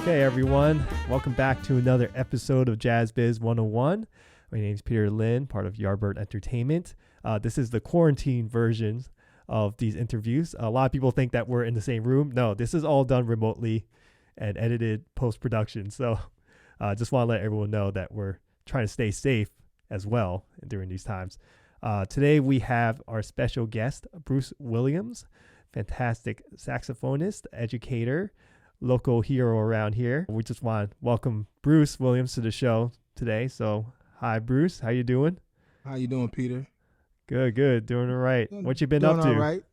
Okay, everyone. Welcome back to another episode of Jazz Biz 101. My name is Peter Lin, part of Yardbird Entertainment. This is the quarantine version of these interviews. A lot of people think that we're in the same room. No, this is all done remotely and edited post-production. So just want to let everyone know that we're trying to stay safe as well during these times. Today we have our special guest, Bruce Williams, fantastic saxophonist, educator, local hero around here. We just want to welcome Bruce Williams to the show today. So, hi, Bruce. How you doing? How you doing, Peter? Good. Doing all right. What you been up to? Doing all right.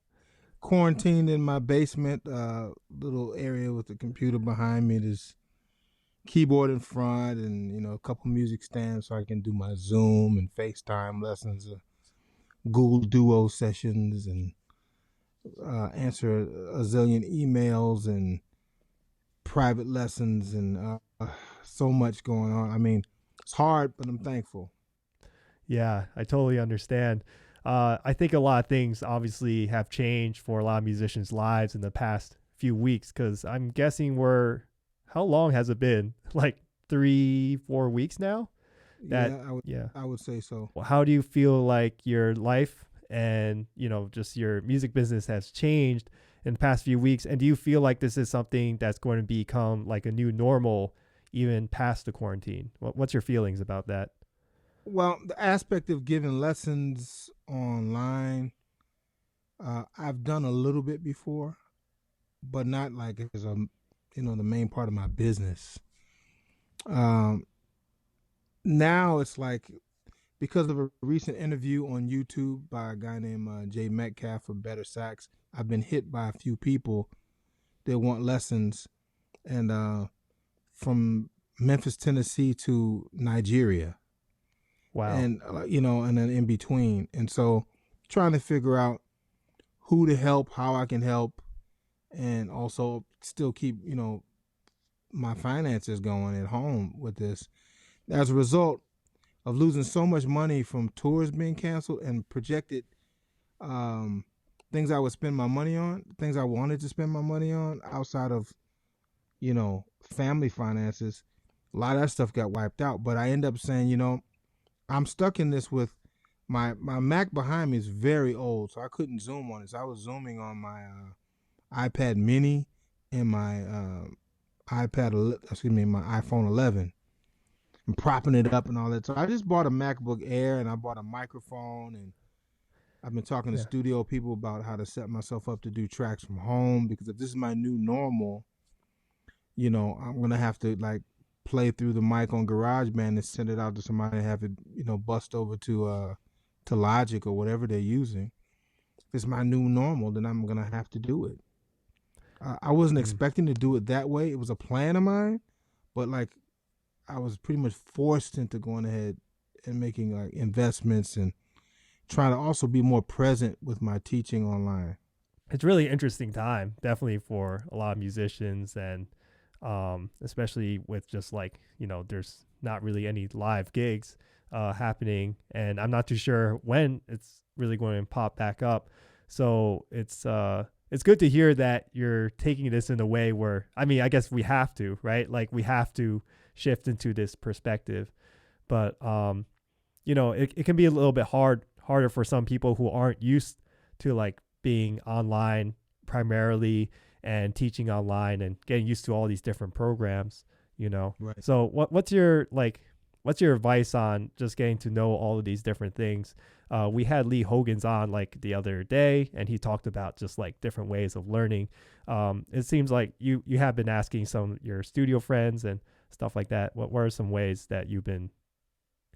Quarantined in my basement, little area with the computer behind me. There's keyboard in front and, a couple music stands so I can do my Zoom and FaceTime lessons, Google Duo sessions, and answer a zillion emails and private lessons and so much going on. I mean, it's hard, but I'm thankful. Yeah, I totally understand. I think a lot of things obviously have changed for a lot of musicians' lives in the past few weeks, because I'm guessing how long has it been? Like 3-4 weeks now? I would say so. How do you feel like your life and, just your music business has changed in the past few weeks? And do you feel like this is something that's going to become like a new normal even past the quarantine? What's your feelings about that? Well, the aspect of giving lessons online, I've done a little bit before, but not like as the main part of my business. Now it's like, because of a recent interview on YouTube by a guy named Jay Metcalf of Better Sax, I've been hit by a few people that want lessons, and from Memphis, Tennessee to Nigeria. Wow. And, and then in between. And so trying to figure out who to help, how I can help, and also still keep, my finances going at home with this. As a result of losing so much money from tours being canceled and projected things I would spend my money on, things I wanted to spend my money on outside of, family finances, a lot of that stuff got wiped out. But I end up saying, I'm stuck in this with my Mac behind me is very old, so I couldn't Zoom on it. So I was Zooming on my iPad mini and my my iPhone 11. And propping it up and all that. So I just bought a MacBook Air and I bought a microphone, and I've been talking to studio people about how to set myself up to do tracks from home, because if this is my new normal, I'm going to have to like play through the mic on GarageBand and send it out to somebody and have it, bust over to Logic or whatever they're using. If it's my new normal, then I'm going to have to do it. I wasn't expecting to do it that way. It was a plan of mine, but like, I was pretty much forced into going ahead and making like investments and trying to also be more present with my teaching online. It's really interesting time, definitely for a lot of musicians, and especially with just like, there's not really any live gigs happening, and I'm not too sure when it's really going to pop back up. So it's good to hear that you're taking this in a way where, I guess we have to, right? Like we have to shift into this perspective, but it can be a little bit harder for some people who aren't used to like being online primarily and teaching online and getting used to all these different programs, Right. So what's your advice on just getting to know all of these different things? We had Lee Hogan's on like the other day, and he talked about just like different ways of learning. It seems like you have been asking some of your studio friends and stuff like that. What are some ways that you've been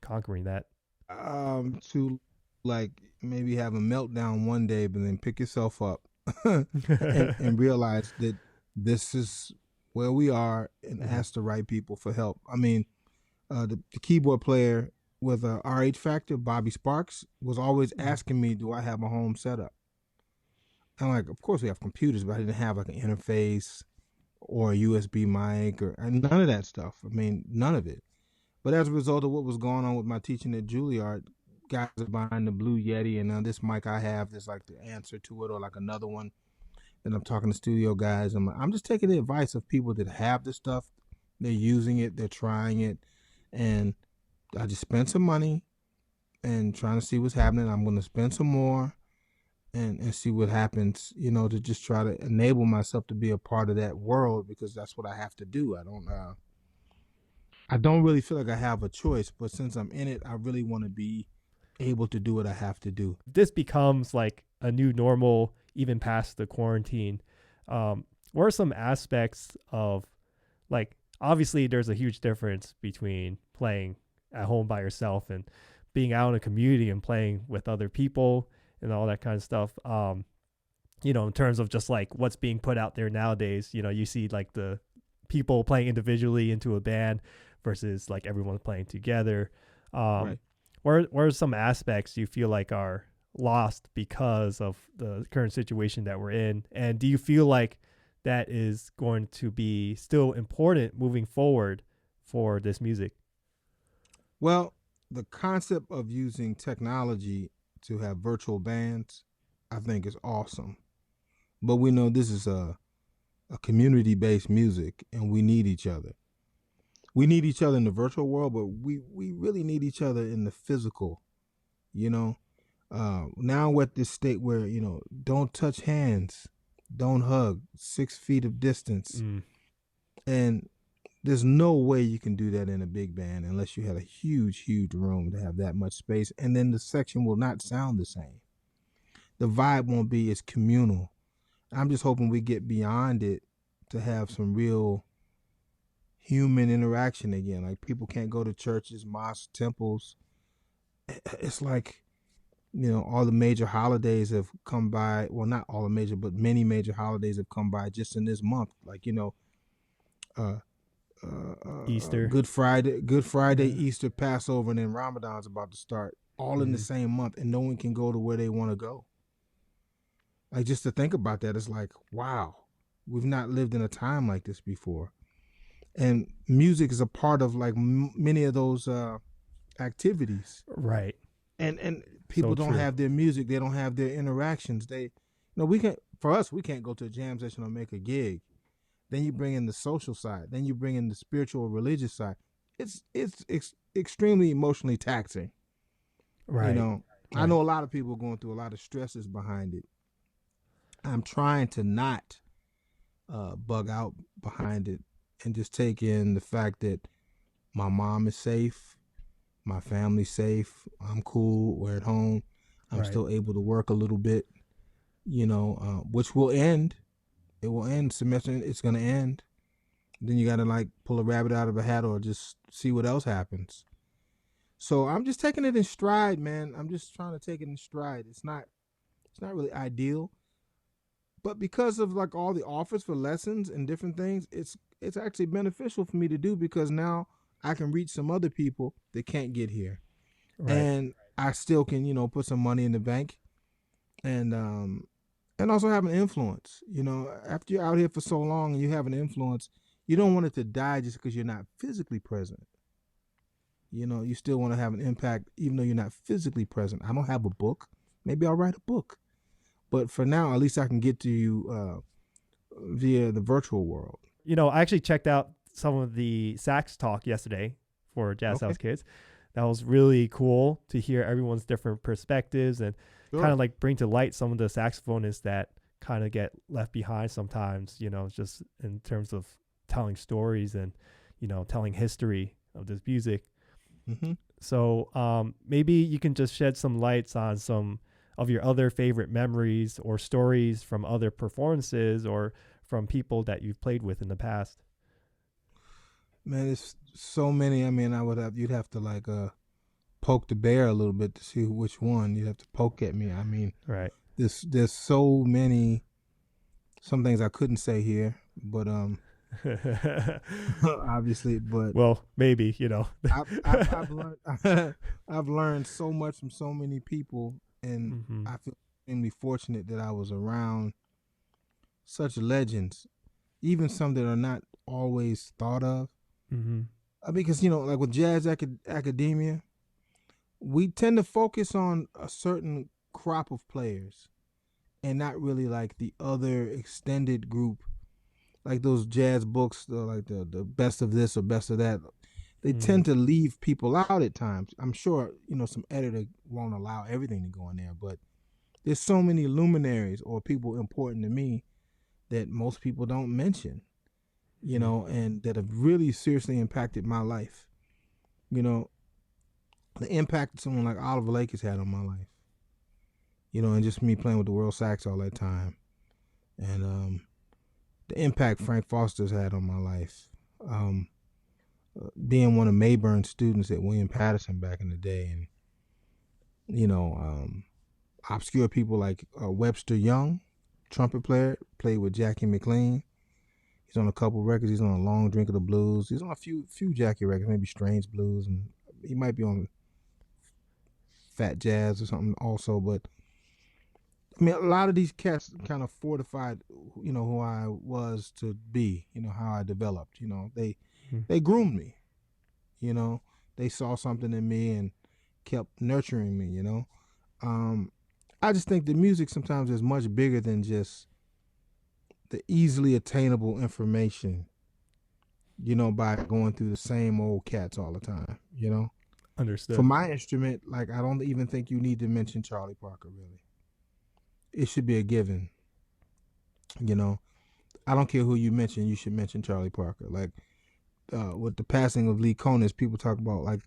conquering that? To like maybe have a meltdown one day, but then pick yourself up and realize that this is where we are, and ask the right people for help. The keyboard player with a RH Factor, Bobby Sparks, was always asking me, do I have a home setup? I'm like, of course we have computers, but I didn't have like an interface or a USB mic and none of that stuff. None of it. But as a result of what was going on with my teaching at Juilliard, guys are buying the Blue Yeti, and this mic I have, there's like the answer to it, or like another one. And I'm talking to studio guys. I'm just taking the advice of people that have this stuff, They're using it, they're trying it, and I just spent some money and trying to see what's happening. I'm going to spend some more and see what happens, to just try to enable myself to be a part of that world because that's what I have to do. I don't really feel like I have a choice, but since I'm in it, I really want to be able to do what I have to do. This becomes like a new normal, even past the quarantine. What are some aspects of, like, obviously there's a huge difference between playing at home by yourself and being out in a community and playing with other people and all that kind of stuff. In terms of just like what's being put out there nowadays, you see like the people playing individually into a band versus like everyone's playing together. Right. What are some aspects you feel like are lost because of the current situation that we're in? And do you feel like that is going to be still important moving forward for this music? Well, the concept of using technology to have virtual bands, I think is awesome. But we know this is a community based music and we need each other. We need each other in the virtual world, but we really need each other in the physical, you know. Now we're at this state where, don't touch hands, don't hug, 6 feet of distance. And there's no way you can do that in a big band unless you had a huge, huge room to have that much space. And then the section will not sound the same. The vibe won't be as communal. I'm just hoping we get beyond it to have some real human interaction again. Like people can't go to churches, mosques, temples. It's like, all the major holidays have come by. Well, not all the major, but many major holidays have come by just in this month. Like, Easter. Good Friday, Yeah. Easter, Passover, and then Ramadan's about to start, all in the same month, and no one can go to where they want to go. Like just to think about that, it's like, wow, we've not lived in a time like this before. And music is a part of like many of those activities. Right. And So people don't true. have their music, they don't have their interactions. We can't. For us, we can't go to a jam session or make a gig. Then you bring in the social side. Then you bring in the spiritual or religious side. It's extremely emotionally taxing. Right. I know Right. a lot of people going through a lot of stresses behind it. I'm trying to not bug out behind it and just take in the fact that my mom is safe, my family's safe, I'm cool, we're at home, I'm Right. still able to work a little bit, which will end. It will end semester. It's gonna end. Then you gotta like pull a rabbit out of a hat or just see what else happens. So I'm just taking it in stride, man. I'm just trying to take it in stride. It's not really ideal, but because of like all the offers for lessons and different things, it's actually beneficial for me to do because now I can reach some other people that can't get here, Right. and I still can put some money in the bank and also have an influence. After you're out here for so long and you have an influence, you don't want it to die just because you're not physically present. You still want to have an impact even though you're not physically present. I don't have a book. Maybe I'll write a book. But for now, at least I can get to you via the virtual world. I actually checked out some of the sax talk yesterday for Jazz Okay, House Kids. That was really cool to hear everyone's different perspectives and kind sure. of like bring to light some of the saxophonists that kind of get left behind sometimes, just in terms of telling stories and, telling history of this music. Mm-hmm. So maybe you can just shed some lights on some of your other favorite memories or stories from other performances or from people that you've played with in the past. Man, it's so many. I mean, you'd have to like poke the bear a little bit to see which one. You'd have to poke at me. I mean, Right. there's so many. Some things I couldn't say here, but obviously, but Well, maybe, I've learned I've learned so much from so many people, and hmm I feel extremely fortunate that I was around such legends, even some that are not always thought of. hmm Because like with jazz academia, we tend to focus on a certain crop of players, and not really like the other extended group like those jazz books, like the best of this or best of that, they Mm-hmm. tend to leave people out at times. I'm sure, some editor won't allow everything to go in there, but there's so many luminaries or people important to me that most people don't mention, and that have really seriously impacted my life. You know, the impact that someone like Oliver Lake has had on my life, and just me playing with the world sax all that time. And the impact Frank Foster's had on my life. Um, Being one of Mayburn's students at William Patterson back in the day, and you know, um, obscure people like Webster Young, trumpet player, played with Jackie McLean. He's on a couple records. He's on a Long Drink of the Blues. He's on a few Jackie records, maybe Strange Blues, and he might be on Fat Jazz or something also. But I mean, a lot of these cats kind of fortified, who I was to be. How I developed. They groomed me. You know, they saw something in me and kept nurturing me. Um, I just think the music sometimes is much bigger than just the easily attainable information, by going through the same old cats all the time. For Understood. my instrument, like, I don't even think you need to mention Charlie Parker, really. It should be a given. You know, I don't care who you mention, you should mention Charlie Parker. Like, with the passing of Lee Konitz, people talk about, like,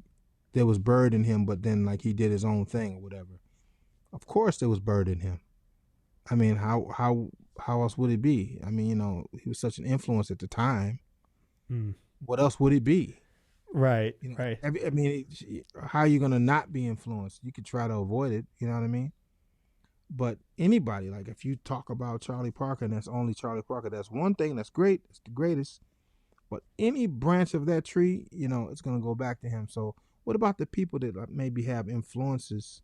there was Bird in him, but then, like, he did his own thing or whatever. Of course there was Bird in him. I mean, how else would it be? I mean, he was such an influence at the time. Mm. What else would it be? Right. Right. I mean, how are you gonna not be influenced? You could try to avoid it. You know what I mean? But anybody, like, if you talk about Charlie Parker and that's only Charlie Parker, that's one thing. That's great. It's the greatest. But any branch of that tree, it's gonna go back to him. So, what about the people that maybe have influences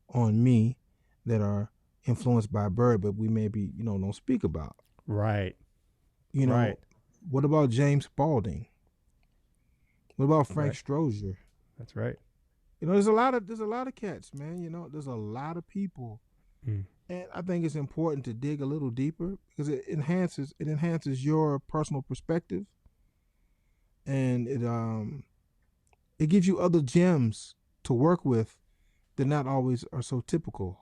on me that are influenced by Bird, but we maybe don't speak about? Right. You Right. know, what about James Spalding? What about Frank Right. Strozier? That's right. There's a lot of cats, man. There's a lot of people, Mm. and I think it's important to dig a little deeper because it enhances your personal perspective, and it gives you other gems to work with that not always are so typical.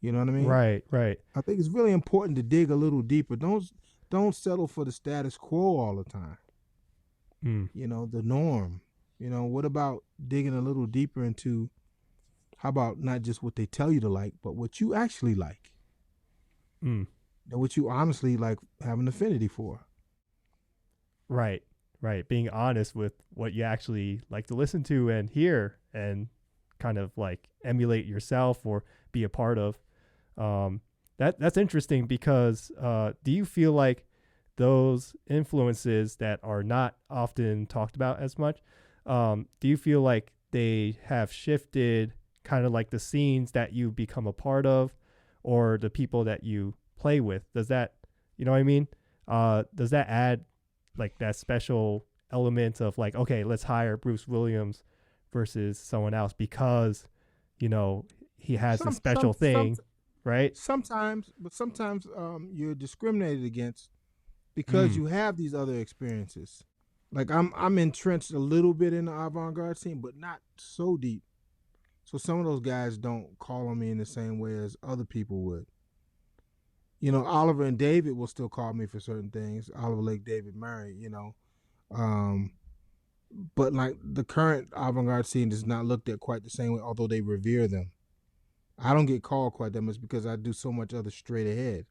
You know what I mean? Right. Right. I think it's really important to dig a little deeper. Don't settle for the status quo all the time. Mm. The norm. What about digging a little deeper into, how about not just what they tell you to like, but what you actually like Mm. and what you honestly like have an affinity for? Right. Right. Being honest with what you actually like to listen to and hear and kind of like emulate yourself or be a part of. That's interesting because do you feel like those influences that are not often talked about as much, do you feel like they have shifted kind of like the scenes that you become a part of or the people that you play with? Does that, you know what I mean? Does that add like that special element of like, okay, let's hire Bruce Williams versus someone else because, he has this Some, special thing, right? sometimes you're discriminated against because Mm. you have these other experiences. Like, I'm entrenched a little bit in the avant-garde scene, but not so deep. So some of those guys don't call on me in the same way as other people would. Oliver and David will still call me for certain things. Oliver Lake, David Murray, Um, but like the current avant-garde scene is not looked at quite the same way, although they revere them. I don't get called quite that much because I do so much other straight ahead.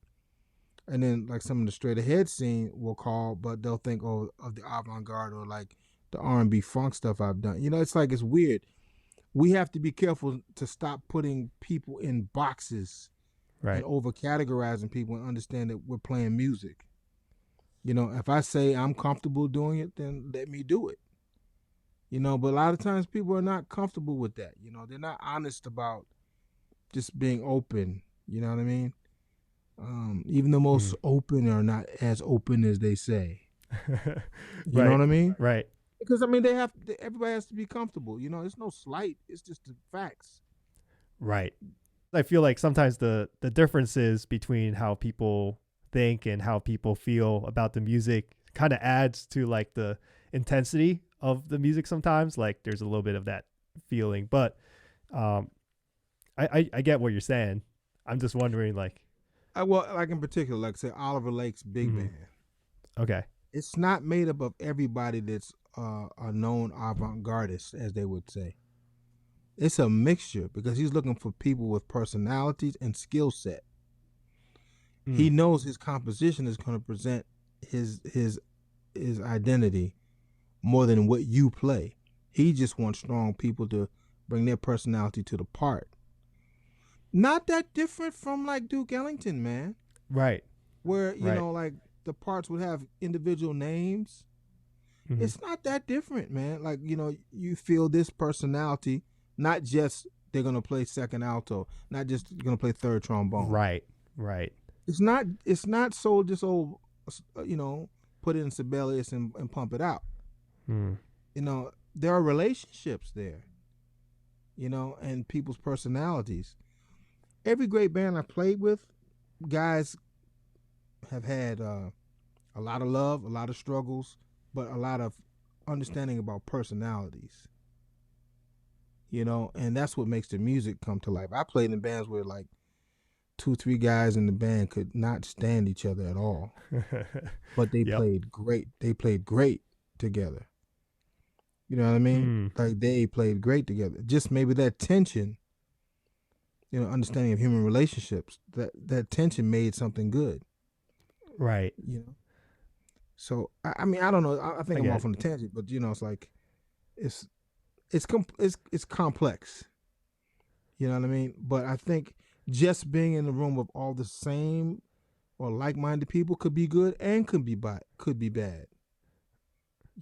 And then like some of the straight ahead scene will call, but they'll think, oh, of the avant-garde or like the R&B funk stuff I've done. It's like, it's weird. We have to be careful to stop putting people in boxes and Right. over categorizing people and understand that we're playing music. If I say I'm comfortable doing it, then let me do it. But a lot of times people are not comfortable with that. They're not honest about just being open. You know what I mean? Even the most Mm. open are not as open as they say. You know Right. what I mean? Right. Because I mean, everybody has to be comfortable. It's no slight. It's just the facts. Right. I feel like sometimes the differences between how people think and how people feel about the music kind of adds to like the intensity of the music sometimes. Like there's a little bit of that feeling, but um, I get what you're saying. I'm just wondering, like, Well, like in particular, like say Oliver Lake's big mhm. band. Okay, It's not made up of everybody that's a known avant-gardist, as they would say. It's a mixture because he's looking for people with personalities and skill set. He mm, knows his composition is going to present his his his identity more than what you play. He just wants strong people to bring their personality to the part. Not that different from like Duke Ellington, man, right, where right, like the parts would have individual names. hmm, It's not that different, man. Like you feel this personality, not just they're gonna play second alto, not just gonna play third trombone. right, right, It's not so just old, put it in Sibelius and pump it out. mm, There are relationships there, and people's personalities. Every great band I've played with, guys have had a lot of love, a lot of struggles, but a lot of understanding about personalities. And that's what makes the music come to life. I played in bands where like 2, 3 guys in the band could not stand each other at all, but they yep, played great. They played great together. You know what I mean? mm, Like they played great together. Just maybe that tension, understanding of human relationships, that tension made something good. right. You know. So I mean I don't know. I think I I'm get off it. on the tangent, but it's like it's it's complex. You know what I mean? But I think just being in the room of all the same or like-minded people could be good and could be bad.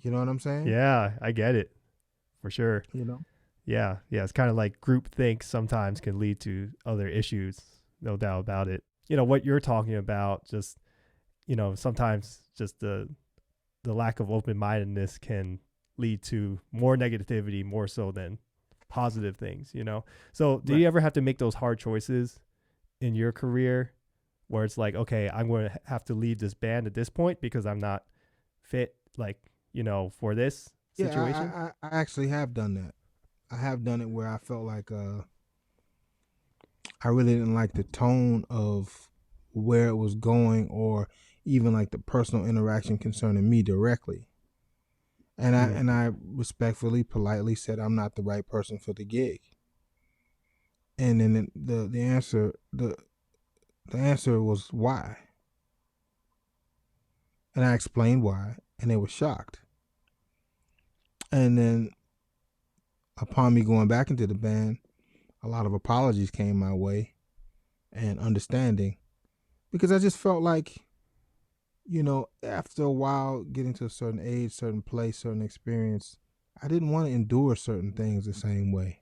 You know what I'm saying? Yeah, I get it for sure. You know? Yeah, yeah. It's kind of like group think sometimes can lead to other issues, no doubt about it. What you're talking about, just sometimes just the lack of open mindedness can lead to more negativity more so than positive things. So do Right. you ever have to make those hard choices in your career where it's like, okay, I'm going to have to leave this band at this point because I'm not fit, like, for this Yeah, situation? I actually have done that. I have done it where I felt like I really didn't like the tone of where it was going or even like the personal interaction concerning me directly. And I Mm, and I respectfully, politely said I'm not the right person for the gig. And then the answer was why. And I explained why, and they were shocked. And then upon me going back into the band, a lot of apologies came my way and understanding because I just felt like, after a while, getting to a certain age, certain place, certain experience, I didn't want to endure certain things the same way.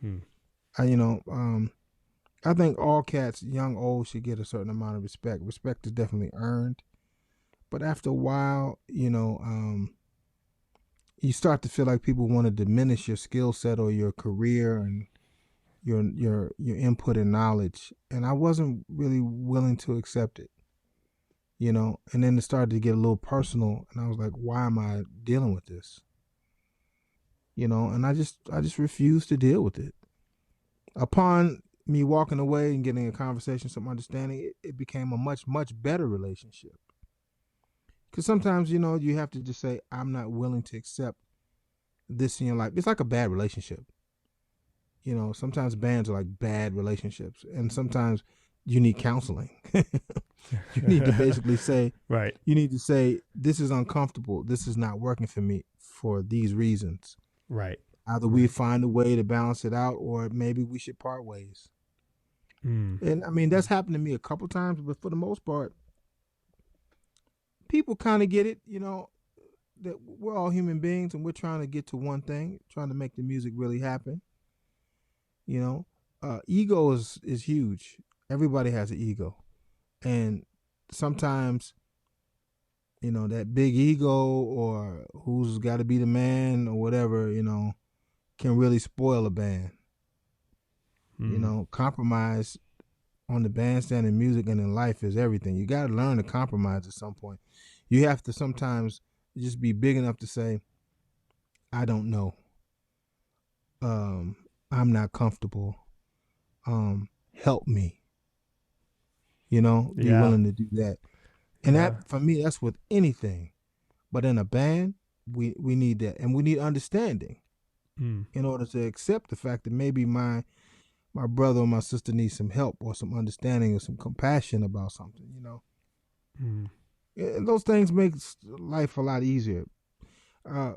mm, I, you know, I think all cats, young, old, should get a certain amount of respect. Respect is definitely earned, but after a while, you start to feel like people want to diminish your skill set or your career and your input and knowledge, and I wasn't really willing to accept it. And then it started to get a little personal, and I was like, why am I dealing with this? And I just refused to deal with it. Upon me walking away and getting a conversation, some understanding, it became a much much better relationship. Because sometimes you have to just say, I'm not willing to accept this in your life. It's like a bad relationship. Sometimes bands are like bad relationships, and sometimes you need counseling. You need to basically say, right, this is uncomfortable. This is not working for me for these reasons. right, Either we right. find a way to balance it out, or maybe we should part ways. Mm, And I mean, that's happened to me a couple times, but for the most part, people kind of get it, that we're all human beings and we're trying to get to one thing, trying to make the music really happen. You know, ego is huge. Everybody has an ego, and sometimes that big ego or who's got to be the man or whatever can really spoil a band. mm, Compromise on the bandstand in music and in life is everything. You got to learn to compromise at some point. You have to sometimes just be big enough to say, I don't know. Um, I'm not comfortable. Help me. Be Yeah. willing to do that. And Yeah. that, for me, that's with anything. But in a band, we need that. And we need understanding Mm. in order to accept the fact that maybe my brother or my sister needs some help or some understanding or some compassion about something. Mm. And those things make life a lot easier. Uh,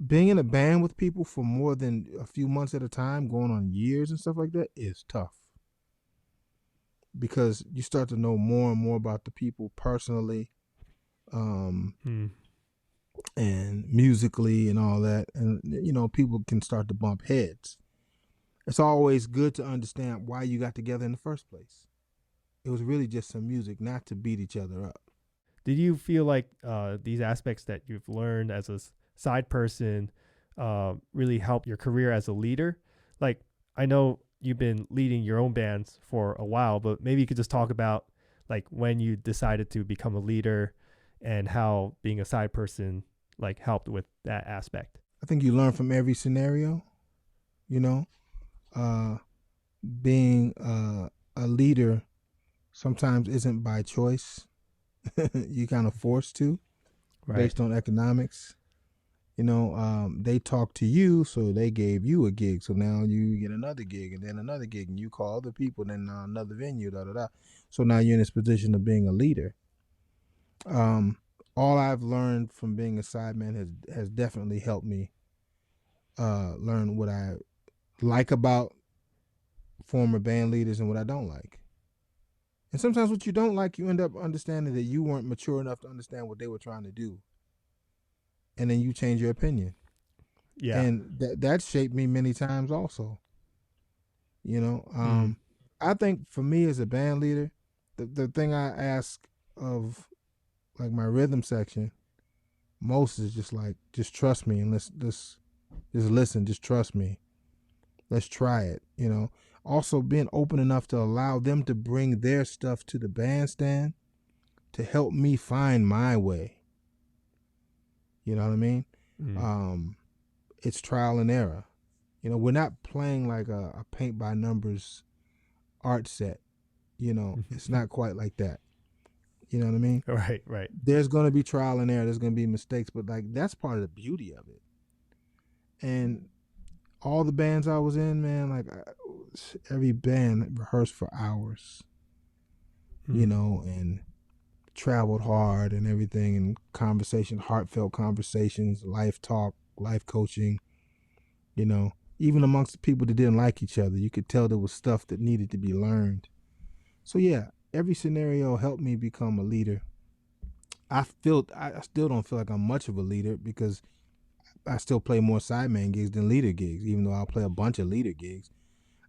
Being in a band with people for more than a few months at a time, going on years and stuff like that, is tough because you start to know more and more about the people personally, um, Mm. and musically and all that. And, people can start to bump heads. It's always good to understand why you got together in the first place. It was really just some music, not to beat each other up. Did you feel like these aspects that you've learned as a side person really help your career as a leader? Like, I know you've been leading your own bands for a while, but maybe you could just talk about like when you decided to become a leader and how being a side person like helped with that aspect. I think you learn from every scenario, you know. Uh, Being a leader sometimes isn't by choice. You kind of forced to Right. based on economics. They talked to you, so they gave you a gig. So now you get another gig and then another gig, and you call other people, then another venue, da da da. So now you're in this position of being a leader. Um, all I've learned from being a sideman has definitely helped me learn what I like about former band leaders and what I don't like. And sometimes what you don't like, you end up understanding that you weren't mature enough to understand what they were trying to do, and then you change your opinion. Yeah. And that shaped me many times also. You know, Mm. I think for me as a band leader, the thing I ask of like my rhythm section most is just trust me and let's just listen, just trust me. Let's try it. Also being open enough to allow them to bring their stuff to the bandstand to help me find my way. You know what I mean? Mm. Um, it's trial and error. We're not playing like a paint by numbers art set. It's not quite like that. You know what I mean? Right. Right. There's going to be trial and error. There's going to be mistakes, but like that's part of the beauty of it. And all the bands I was in, man, like every band rehearsed for hours, Mm. and traveled hard and everything, and heartfelt conversations, life talk, life coaching, even amongst the people that didn't like each other, you could tell there was stuff that needed to be learned. So yeah, every scenario helped me become a leader. I still don't feel like I'm much of a leader because I still play more sideman gigs than leader gigs, even though I'll play a bunch of leader gigs.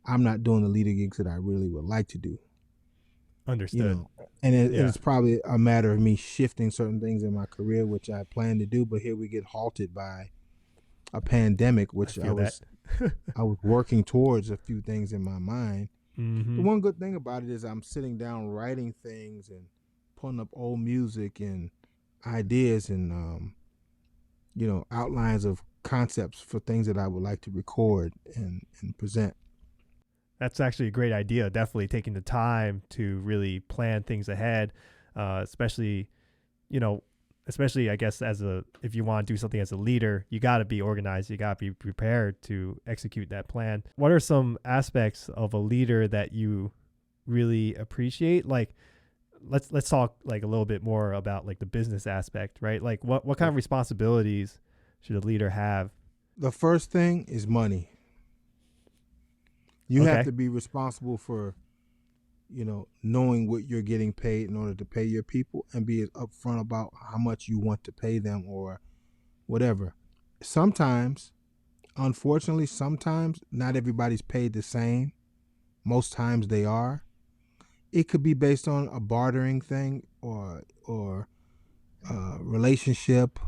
I'm not doing the leader gigs that I really would like to do. you Understood. know, and Yeah. it's probably a matter of me shifting certain things in my career, which I plan to do, but here we get halted by a pandemic, I which I feel that. was I was working towards a few things in my mind. The Mm-hmm. one good thing about it is I'm sitting down writing things and pulling up old music and ideas and outlines of concepts for things that I would like to record and present. That's actually a great idea. Definitely taking the time to really plan things ahead, especially, you know, especially I guess as a if you want to do something as a leader, you got to be organized. You got to be prepared to execute that plan. What are some aspects of a leader that you really appreciate? Like, let's talk like a little bit more about like the business aspect, right? Like, what kind The, of responsibilities should a leader have? the first thing is money. You have Okay. to be responsible for knowing what you're getting paid in order to pay your people and be upfront about how much you want to pay them or whatever. Sometimes, unfortunately, sometimes not everybody's paid the same. Most times they are. It could be based on a bartering thing or relationship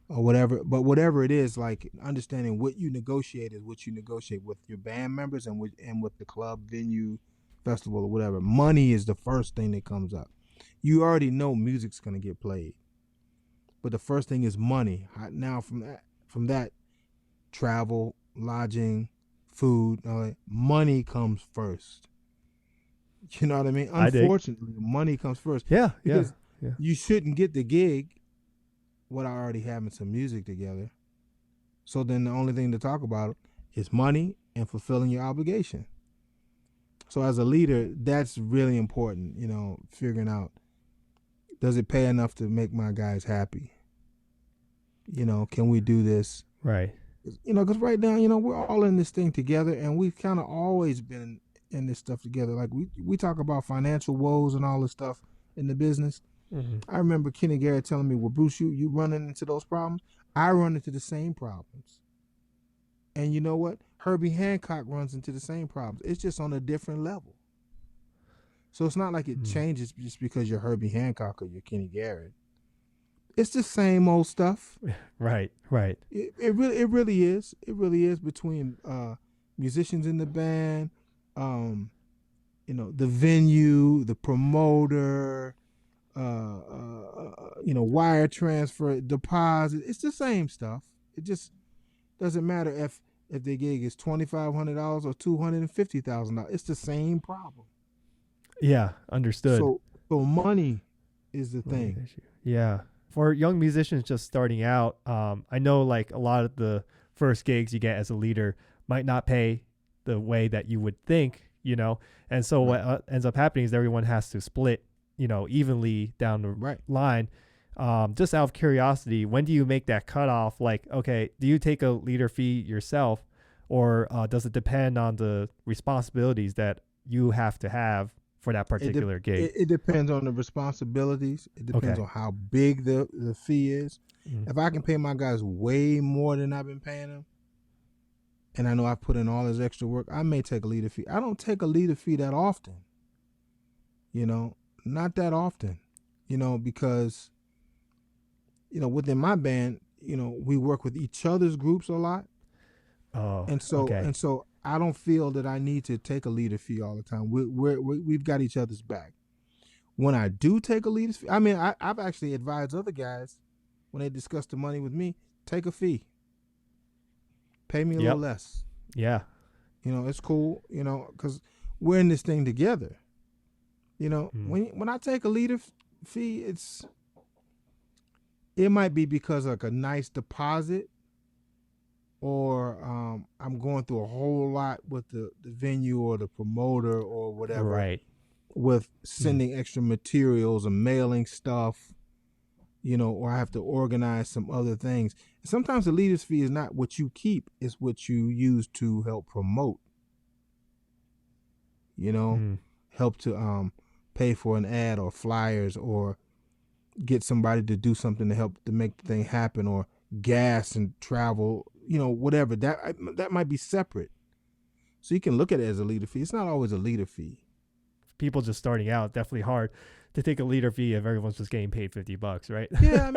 or whatever. But whatever it is, like understanding what you negotiate is what you negotiate with your band members and with the club venue festival or whatever, money is the first thing that comes up. You already know music's gonna get played, but the first thing is money. Now from that, travel, lodging, food, money comes first. You know what I mean? I dig. Unfortunately, money comes first Yeah, yeah, because yeah. you shouldn't get the gig without already having some music together. So then the only thing to talk about is money and fulfilling your obligation. So as a leader, that's really important, figuring out, does it pay enough to make my guys happy? Can we do this? Right. Because right now, we're all in this thing together, and we've kind of always been in this stuff together. Like we talk about financial woes and all this stuff in the business. Mm-hmm. I remember Kenny Garrett telling me, well, Bruce, you running into those problems? I run into the same problems. And you know what? Herbie Hancock runs into the same problems. It's just on a different level. So it's not like it changes just because you're Herbie Hancock or you're Kenny Garrett. It's the same old stuff. Right, right. It really is. It really is between musicians in the band, the venue, the promoter, wire transfer, deposit. It's the same stuff. It just doesn't matter if the gig is $2,500 or $250,000. It's the same problem. Yeah, understood. So money is the thing. Issue. Yeah. For young musicians just starting out, I know like a lot of the first gigs you get as a leader might not pay the way that you would think, and so what ends up happening is everyone has to split, evenly down the line. Just out of curiosity, when do you make that cutoff? Like, okay, do you take a leader fee yourself, or does it depend on the responsibilities that you have to have for that particular gig? It depends on the responsibilities. It depends on how big the fee is. Mm-hmm. If I can pay my guys way more than I've been paying them, and I know I've put in all this extra work, I may take a leader fee. I don't take a leader fee that often. Not that often. Because within my band, we work with each other's groups a lot. Oh, and so I don't feel that I need to take a leader fee all the time. We've got each other's back. When I do take a leader's fee, I've actually advised other guys when they discuss the money with me, take a fee. Pay me a little less. Yeah. It's cool, because we're in this thing together. When I take a leader fee, it might be because like a nice deposit, or I'm going through a whole lot with the venue or the promoter or whatever. Right. With sending extra materials and mailing stuff, or I have to organize some other things. Sometimes the leader's fee is not what you keep, it's what you use to help promote. Help to pay for an ad or flyers, or get somebody to do something to help to make the thing happen, or gas and travel, whatever. That might be separate. So you can look at it as a leader fee. It's not always a leader fee. People just starting out, definitely hard to take a leader fee if everyone's just getting paid $50, right? Yeah,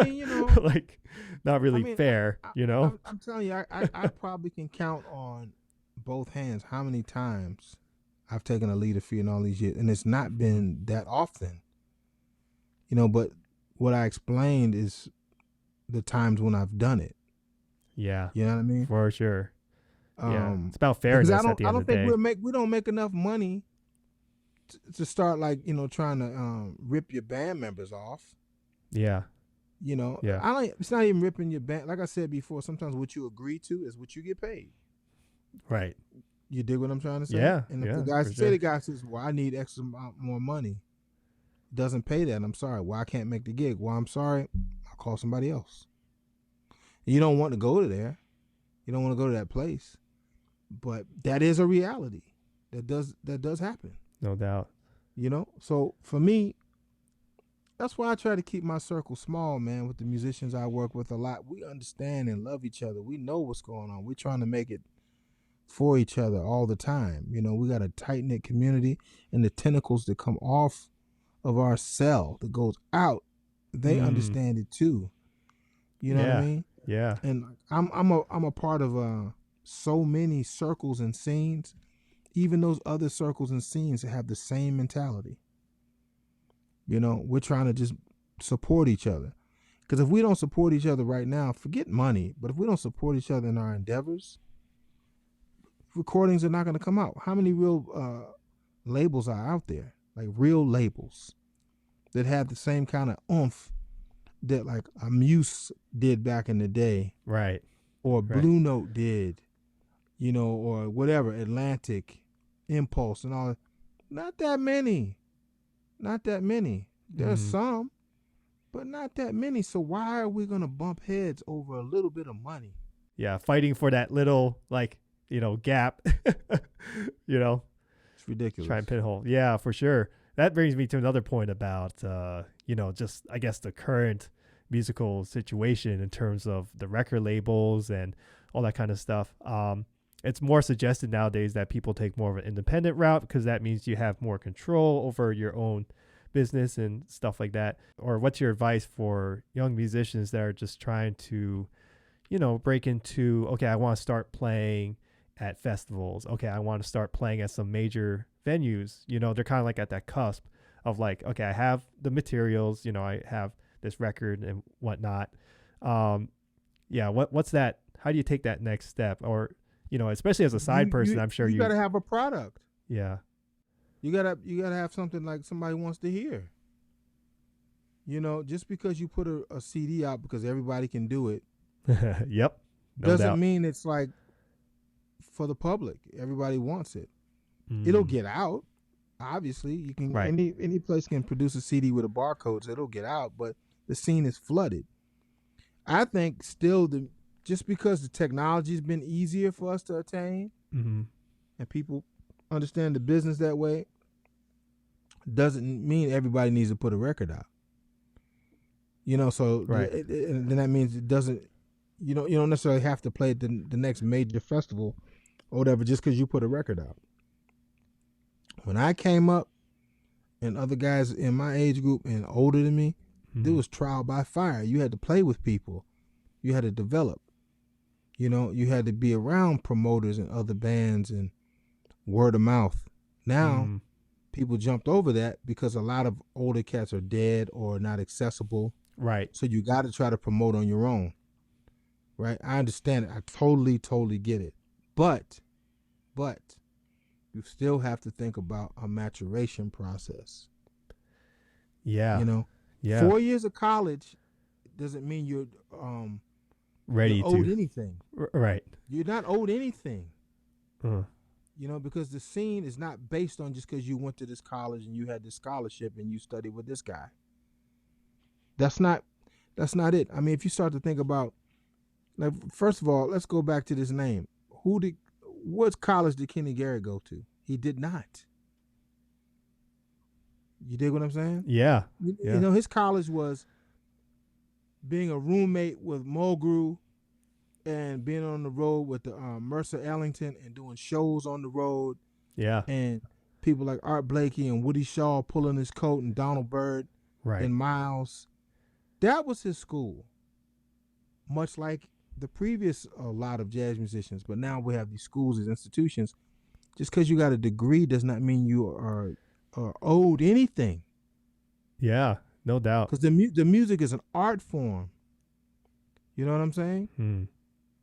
like not really fair, I'm telling you, I probably can count on both hands how many times I've taken a leader fee in all these years, and it's not been that often. But what I explained is the times when I've done it. Yeah. You know what I mean? For sure. Yeah. It's about fairness at the end of the day. I don't think we don't make enough money to start like, trying to rip your band members off. Yeah. Yeah. It's not even ripping your band. Like I said before, sometimes what you agree to is what you get paid. Right. You dig what I'm trying to say? Yeah. And if the guy says, well, I need extra more money, doesn't pay that, I'm sorry. Well, I can't make the gig. Well, I'm sorry. I'll call somebody else. You don't want to go to there. You don't want to go to that place. But that is a reality. That does happen. No doubt. So for me, that's why I try to keep my circle small, man. With the musicians I work with a lot, we understand and love each other. We know what's going on. We're trying to make it for each other all the time. We got a tight-knit community, and the tentacles that come off of our cell that goes out, they understand it too. You know what I mean? Yeah. And I'm a part of so many circles and scenes even those other circles and scenes have the same mentality. We're trying to just support each other. Because if we don't support each other right now, forget money, but if we don't support each other in our endeavors, recordings are not going to come out. How many real labels are out there? Like real labels that have the same kind of oomph that like a Muse did back in the day. Right. Or Blue Note did, or whatever, Atlantic, Impulse and all. Not that many. There's some, but not that many. So why are we going to bump heads over a little bit of money? Yeah, fighting for that little, gap, It's ridiculous. Try and pinhole. Yeah, for sure. That brings me to another point about, just, I guess, the current musical situation in terms of the record labels and all that kind of stuff. It's more suggested nowadays that people take more of an independent route because that means you have more control over your own business and stuff like that. Or what's your advice for young musicians that are just trying to, break into, okay, I want to start playing at festivals. Okay, I want to start playing at some major venues. They're kind of like at that cusp of like, okay, I have the materials, I have this record and whatnot. What's that? How do you take that next step? Or, especially as a side person, I'm sure you got to have a product. Yeah. You gotta have something like somebody wants to hear. Just because you put a CD out because everybody can do it. Yep. No doesn't doubt. mean it's like for the public. Everybody wants it. It'll get out. Obviously, you can any place can produce a CD with a barcode, so it'll get out. But the scene is flooded. I think still just because the technology's been easier for us to attain, and people understand the business that way, doesn't mean everybody needs to put a record out. So and then that means it doesn't. You don't necessarily have to play at the next major festival or whatever just because you put a record out. When I came up, and other guys in my age group and older than me, there was trial by fire. You had to play with people. You had to develop. You had to be around promoters and other bands and word of mouth. Now, people jumped over that because a lot of older cats are dead or not accessible. Right. So you got to try to promote on your own. Right? I understand it. I totally get it. But you still have to think about a maturation process. Yeah. 4 years of college doesn't mean you're ready you're owed anything. Right. You're not owed anything. Because the scene is not based on just because you went to this college and you had this scholarship and you studied with this guy. That's not it. I mean, if you start to think about, like, first of all, let's go back to this name. What college did Kenny Garrett go to? He did not. You dig what I'm saying? Yeah. His college was being a roommate with Mulgrew and being on the road with the Mercer Ellington and doing shows on the road. Yeah. And people like Art Blakey and Woody Shaw pulling his coat and Donald Byrd and Miles. That was his school. Much like the previous lot of jazz musicians. But now we have these schools, these institutions. Just because you got a degree does not mean you are owed anything. Yeah, no doubt. Because the music is an art form. You know what I'm saying?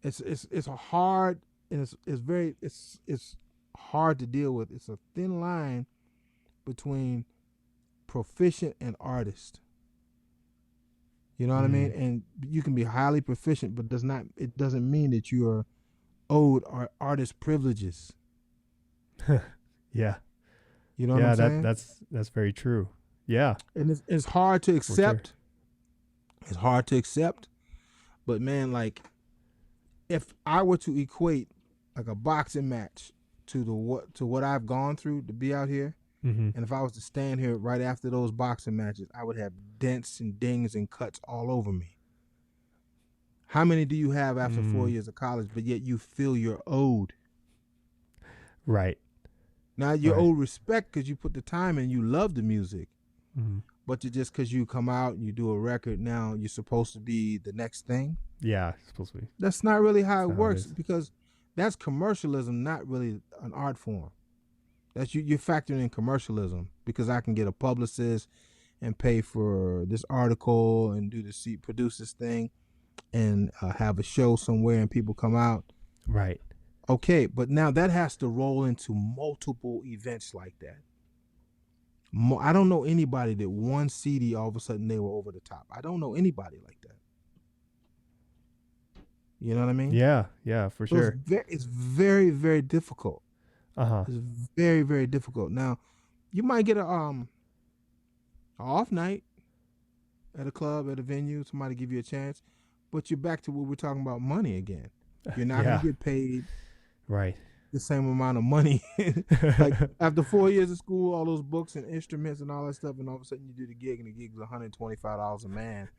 It's a hard and it's hard to deal with. It's a thin line between proficient and artist. You know what I mean? And you can be highly proficient, but it doesn't mean that you are owed artist privileges. Yeah. You know what I'm saying? That's very true. Yeah. And it's hard to accept. Sure. It's hard to accept. But man, like, if I were to equate like a boxing match to what I've gone through to be out here, and if I was to stand here right after those boxing matches, I would have dents and dings and cuts all over me. How many do you have after 4 years of college, but yet you feel you're owed? Right. Now you're owed respect because you put the time in, you love the music. But just because you come out and you do a record, now you're supposed to be the next thing? Yeah, supposed to be. That's not really how it works, because that's commercialism, not really an art form. That's you're factoring in commercialism because I can get a publicist and pay for this article and produce this thing and have a show somewhere and people come out. Right. Okay, but now that has to roll into multiple events like that. I don't know anybody that one CD all of a sudden they were over the top. I don't know anybody like that. You know what I mean? Yeah. Yeah, for So sure. it's very, very difficult. Uh-huh. It's very, very difficult. Now, you might get a off night at a club, at a venue, somebody give you a chance, but you're back to what we're talking about, money again. You're not Yeah. gonna get paid Right. the same amount of money. Like after 4 years of school, all those books and instruments and all that stuff, and all of a sudden you do the gig and the gig's $125 a man.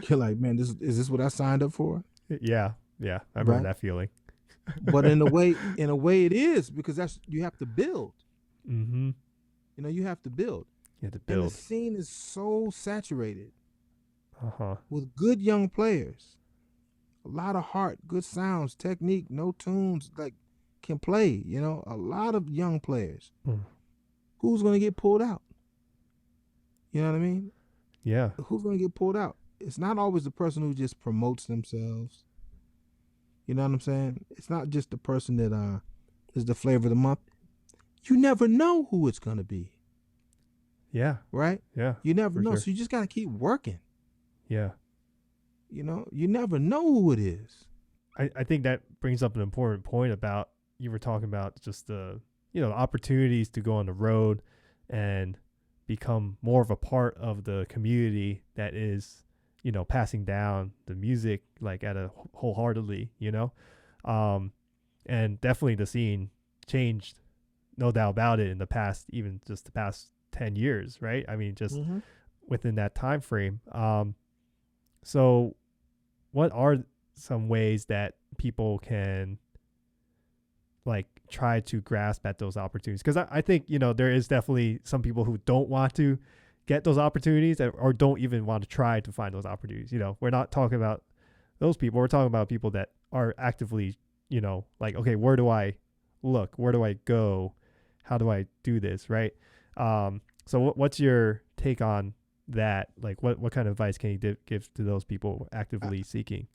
You're like, man, is this what I signed up for? Yeah. Yeah. I remember Right. that feeling. But in a way it is, because that's, you have to build. Mm-hmm. You know, you have to build. You had to And the build. scene is so saturated Uh-huh. with good young players. A lot of heart, good sounds, technique, no tunes, like can play, you know, a lot of young players. Mm. Who's going to get pulled out? You know what I mean? Yeah. Who's going to get pulled out? It's not always the person who just promotes themselves. You know what I'm saying? It's not just the person that is the flavor of the month. You never know who it's going to be. Yeah. Right? Yeah. You never for know. sure. So you just got to keep working. Yeah. You know, you never know who it is. I think that brings up an important point about, you were talking about just the, opportunities to go on the road and become more of a part of the community that is, passing down the music like at a wholeheartedly, and definitely the scene changed, no doubt about it, in the past, even just the past 10 years, right? I mean, just within that time frame. So what are some ways that people can like try to grasp at those opportunities? Because I think, there is definitely some people who don't want to get those opportunities or don't even want to try to find those opportunities. We're not talking about those people. We're talking about people that are actively, like, okay, where do I look? Where do I go? How do I do this? Right. So what's your take on that? Like what kind of advice can you give to those people actively seeking,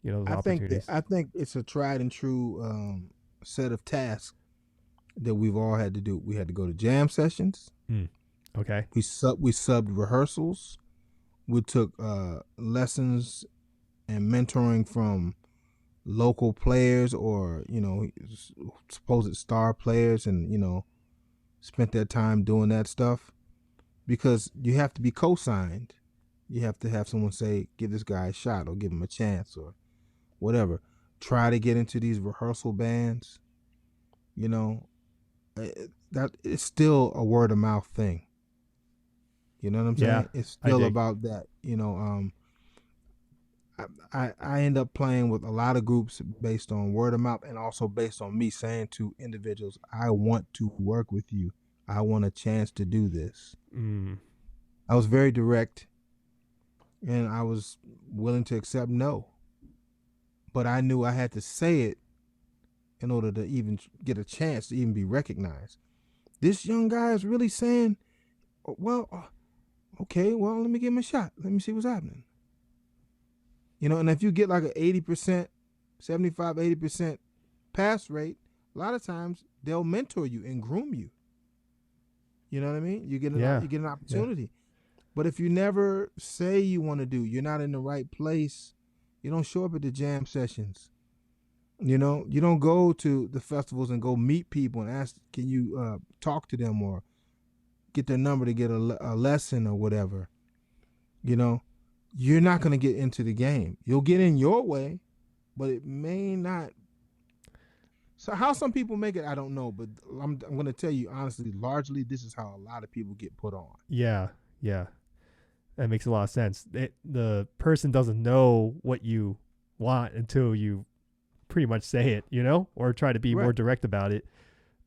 those opportunities? I think it's a tried and true set of tasks that we've all had to do. We had to go to jam sessions. Okay. We subbed rehearsals. We took lessons and mentoring from local players or supposed star players, and spent that time doing that stuff, because you have to be co-signed. You have to have someone say, give this guy a shot or give him a chance or whatever. Try to get into these rehearsal bands. That it's still a word of mouth thing. You know what I'm saying? Yeah, It's I still dig. about that. I end up playing with a lot of groups based on word of mouth and also based on me saying to individuals, I want to work with you. I want a chance to do this. I was very direct and I was willing to accept no. But I knew I had to say it in order to even get a chance to even be recognized. This young guy is really saying, well, okay, well, let me give him a shot. Let me see what's happening. And if you get like an 80%, 75, 80% pass rate, a lot of times they'll mentor you and groom you. You know what I mean? You get an opportunity. Yeah. But if you never say you want to do, you're not in the right place, you don't show up at the jam sessions. You don't go to the festivals and go meet people and ask, can you talk to them or get their number to get a lesson or whatever. You're not going to get into the game. You'll get in your way, but it may not. So how some people make it, I don't know. But I'm going to tell you honestly, largely, this is how a lot of people get put on. Yeah, yeah. That makes a lot of sense. The person doesn't know what you want until you pretty much say it, or try to be more direct about it.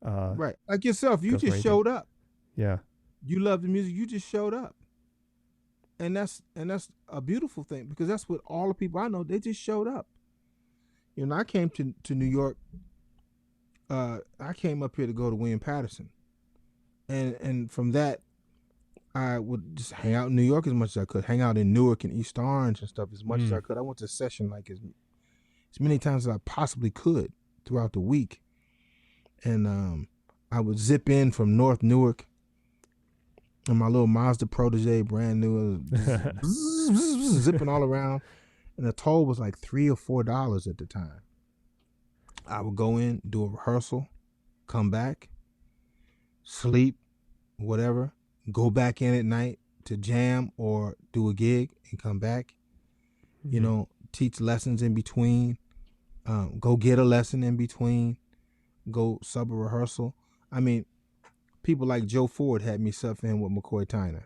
Right. Like yourself, you just showed up. Yeah. You love the music, you just showed up. And that's a beautiful thing, because that's what all the people I know, they just showed up. I came to New York I came up here to go to William Patterson, and from that I would just hang out in New York as much as I could, hang out in Newark and East Orange and stuff as much as I Mm. could. I went to session like as many times as I possibly could throughout the week, and I would zip in from North Newark in my little Mazda Protege, brand new, zipping all around, and the toll was like $3 or $4 at the time. I would go in, do a rehearsal, come back, sleep, whatever, go back in at night to jam or do a gig and come back, you Mhm. know, teach lessons in between, go get a lesson in between, go sub a rehearsal. I mean, people like Joe Ford had me sub for him with McCoy Tyner.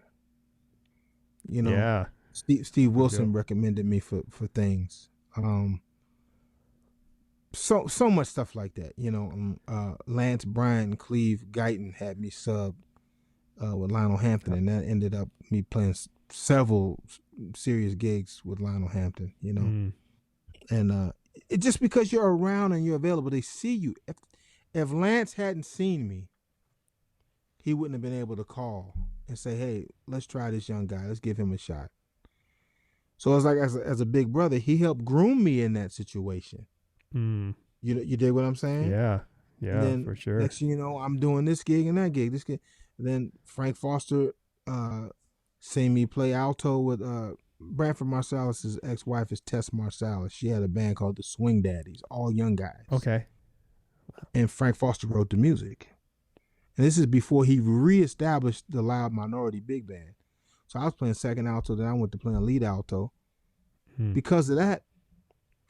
You know, Yeah. Steve No joke. Wilson recommended me for things. So much stuff like that. You know, Lance Bryan, Cleve Guyton had me sub with Lionel Hampton, and that ended up me playing several serious gigs with Lionel Hampton. You know, Mm. and it just because you're around and you're available, they see you. If Lance hadn't seen me, he wouldn't have been able to call and say, "Hey, let's try this young guy. Let's give him a shot." So it's like as a big brother, he helped groom me in that situation. Mm. You dig what I'm saying? Yeah. And Yeah, then for sure. next thing you know, I'm doing this gig and that gig, this gig. And then Frank Foster uh seen me play alto with Branford Marsalis's ex-wife is Tess Marsalis. She had a band called the Swing Daddies, all young guys. Okay. And Frank Foster wrote the music. And this is before he reestablished the Loud Minority Big Band. So I was playing second alto, then I went to playing lead alto. Mm. Because of that,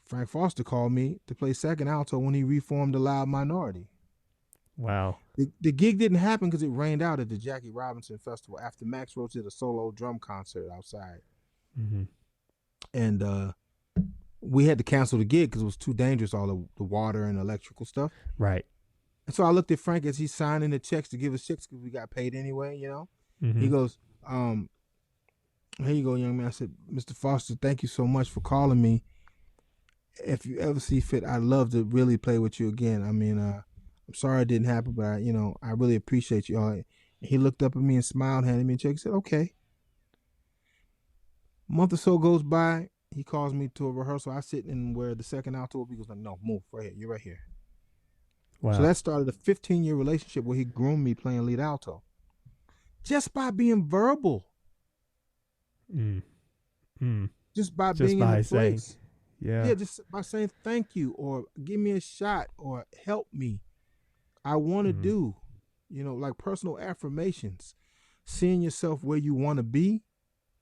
Frank Foster called me to play second alto when he reformed the Loud Minority. Wow. The gig didn't happen because it rained out at the Jackie Robinson Festival after Max Roach did a solo drum concert outside. Mm-hmm. And we had to cancel the gig because it was too dangerous, all the water and electrical stuff. Right. And so I looked at Frank as he's signing the checks to give us checks because we got paid anyway, you know. He Mm-hmm. goes, here you go, young man. I said, Mr. Foster, thank you so much for calling me. If you ever see fit, I'd love to really play with you again. I mean, I'm sorry it didn't happen, but I really appreciate you. He looked up at me and smiled, handed me a check. He said, okay. A month or so goes by. He calls me to a rehearsal. I sit in where the second alto will be. He goes, like, no, move right here. You're right here. So Wow. that started a 15-year relationship where he groomed me playing lead alto just by being verbal, Mm. Mm. just by Just being in the by saying, place. yeah. Yeah, just by saying thank you or give me a shot or help me. I want to Mm. do, like personal affirmations. Seeing yourself where you want to be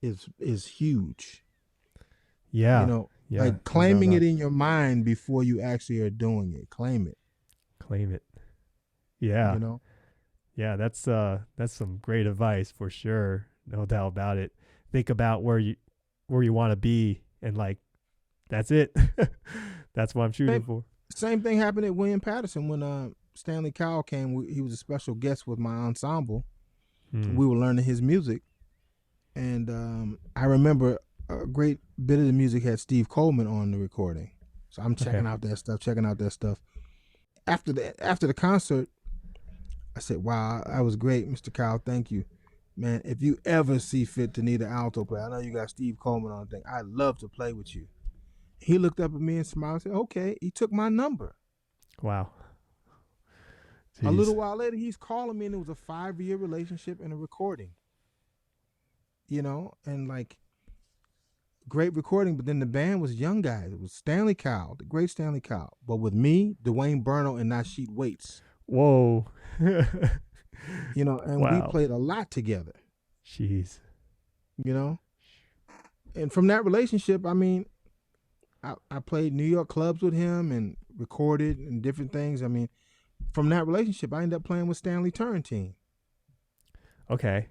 is huge. Yeah. Yeah. Like No doubt claiming about it it. in your mind before you actually are doing it. Claim it. Claim it. Yeah. You know. Yeah. That's some great advice for sure. No doubt about it. Think about where you want to be, and like that's it. That's what I'm shooting Same for. same thing happened at William Patterson when Stanley Cowell came. He was a special guest with my ensemble. Mm. We were learning his music, and I remember a great bit of the music had Steve Coleman on the recording. So I'm Okay. checking out that stuff. After the concert, I said, "Wow, that was great, Mr. Cowell. Thank you, man. If you ever see fit to need an alto player, I know you got Steve Coleman on the thing. I'd love to play with you." He looked up at me and smiled and said, "Okay." He took my number. Wow. A little Jeez. while later, he's calling me, and it was a 5-year relationship and a recording. And like great recording, but then the band was young guys. It was Stanley Cowell, the great Stanley Cowell, but with me, Dwayne Burno, and Nasheed Waits. Whoa. And we Wow. played a lot together. Jeez. You know, and from that relationship, I mean, I played New York clubs with him and recorded and different things. I mean, from that relationship, I ended up playing with Stanley Turrentine. Okay.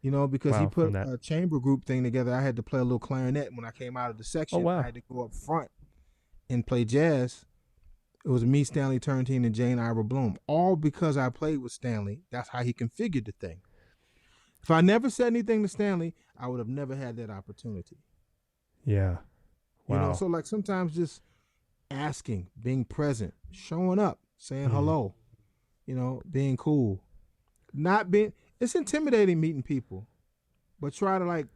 Because he Wow. From put that. a chamber group thing together. I had to play a little clarinet when I came out of the Oh section. I wow. had to go up front and play jazz. It was me, Stanley Turrentine, and Jane Ira Bloom. All because I played with Stanley. That's how he configured the thing. If I never said anything to Stanley, I would have never had that opportunity. Yeah. Wow. So like sometimes just asking, being present, showing up, saying Mm. hello. being cool. Not being it's intimidating meeting people, but try to like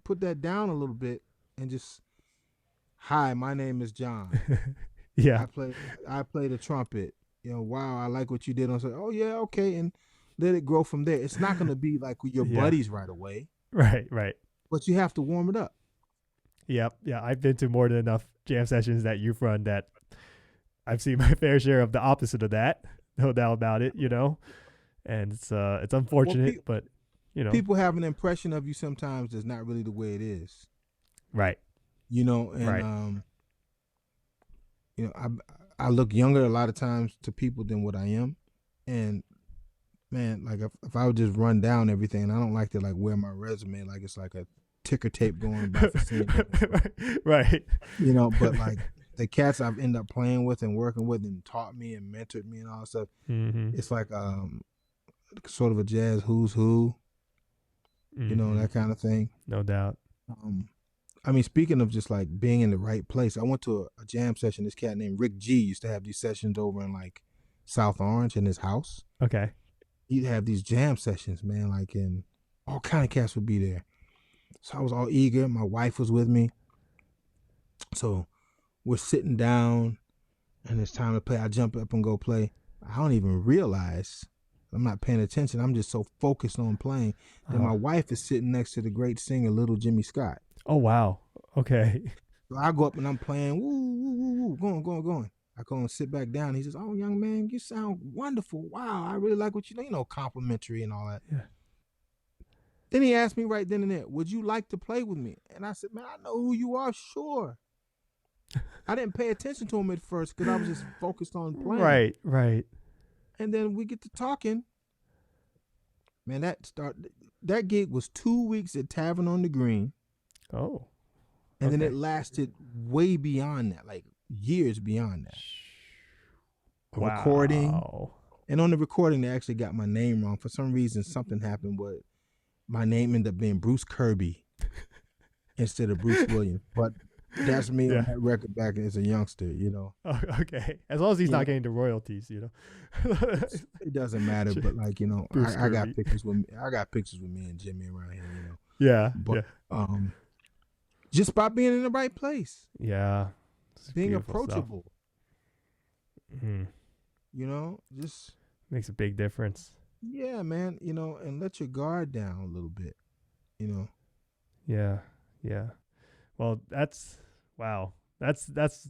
put that down a little bit and just hi, my name is John. Yeah. I play the trumpet. Wow, I like what you did on say, oh yeah, okay, and let it grow from there. It's not gonna be like with your Yeah. buddies right away, Right. Right. but you have to warm it up. Yep. Yeah. I've been to more than enough jam sessions that you've run that I've seen my fair share of the opposite of that. No doubt about it. And it's Well, unfortunate, but you know. people have an impression of you sometimes that's not really the way it is. Right. And Right. I look younger a lot of times to people than what I am, and man, like if I would just run down everything, and I don't like to like wear my resume like it's like a ticker tape going by for seeing Right. but like the cats I've ended up playing with and working with and taught me and mentored me and all that stuff, Mm-hmm. it's like sort of a jazz who's who, Mm-hmm. that kind of thing. No doubt. I mean, speaking of just like being in the right place, I went to a jam session. This cat named Rick G used to have these sessions over in like South Orange in his house. Okay. He'd have these jam sessions, man, like in all kind of cats would be there. So I was all eager. My wife was with me. So we're sitting down and it's time to play. I jump up and go play. I don't even realize I'm not paying attention. I'm just so focused on playing. Then my wife is sitting next to the great singer, Little Jimmy Scott. Oh, wow. Okay. So I go up and I'm playing, woo, woo, woo, woo, going. I go and sit back down. He says, oh, young man, you sound wonderful. Wow, I really like what you know, complimentary and all that. Yeah. Then he asked me right then and there, would you like to play with me? And I said, man, I know who you are, sure. I didn't pay attention to him at first because I was just focused on playing. Right. And then we get to talking. Man, that gig was 2 weeks at Tavern on the Green. Oh. And then Okay. it lasted way beyond that, like years beyond that. Wow. Recording. And on the recording, they actually got my name wrong. For some reason, something happened where my name ended up being Bruce Kirby instead of Bruce Williams. But that's me on that record back as a youngster, Oh, okay. As long as he's not getting the royalties, It doesn't matter, but like, I got pictures with me and Jimmy around here, Yeah. But just by being in the right place. Yeah. Being approachable. Mm-hmm. Just makes a big difference. Yeah, man, and let your guard down a little bit, Yeah. Well, that's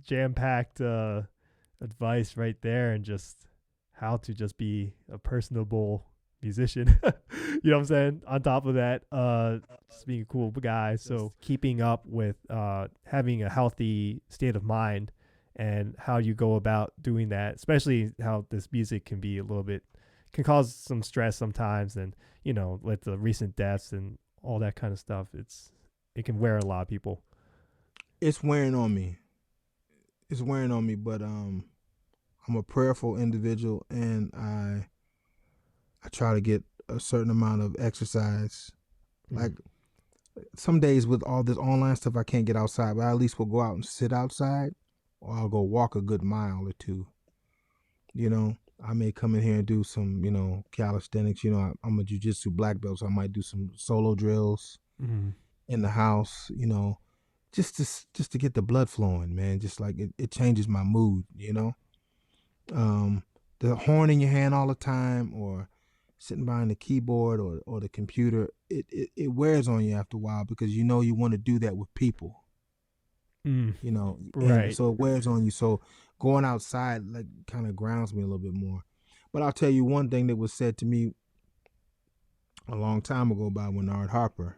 jam-packed advice right there, and just how to just be a personable musician. You know what I'm saying? On top of that, just being a cool guy. So keeping up with having a healthy state of mind and how you go about doing that, especially how this music can cause some stress sometimes, and with the recent deaths and all that kind of stuff, it can wear a lot of people. It's wearing on me, but I'm a prayerful individual, and I try to get a certain amount of exercise. Like some days with all this online stuff, I can't get outside, but I at least will go out and sit outside, or I'll go walk a good mile or two. I may come in here and do some, calisthenics. I'm a jiu-jitsu black belt, so I might do some solo drills in the house, just to get the blood flowing, man. Just like it changes my mood, the horn in your hand all the time, or sitting behind the keyboard or the computer, it wears on you after a while, because you want to do that with people. Right. So it wears on you. So going outside like kind of grounds me a little bit more. But I'll tell you one thing that was said to me a long time ago by Bernard Harper,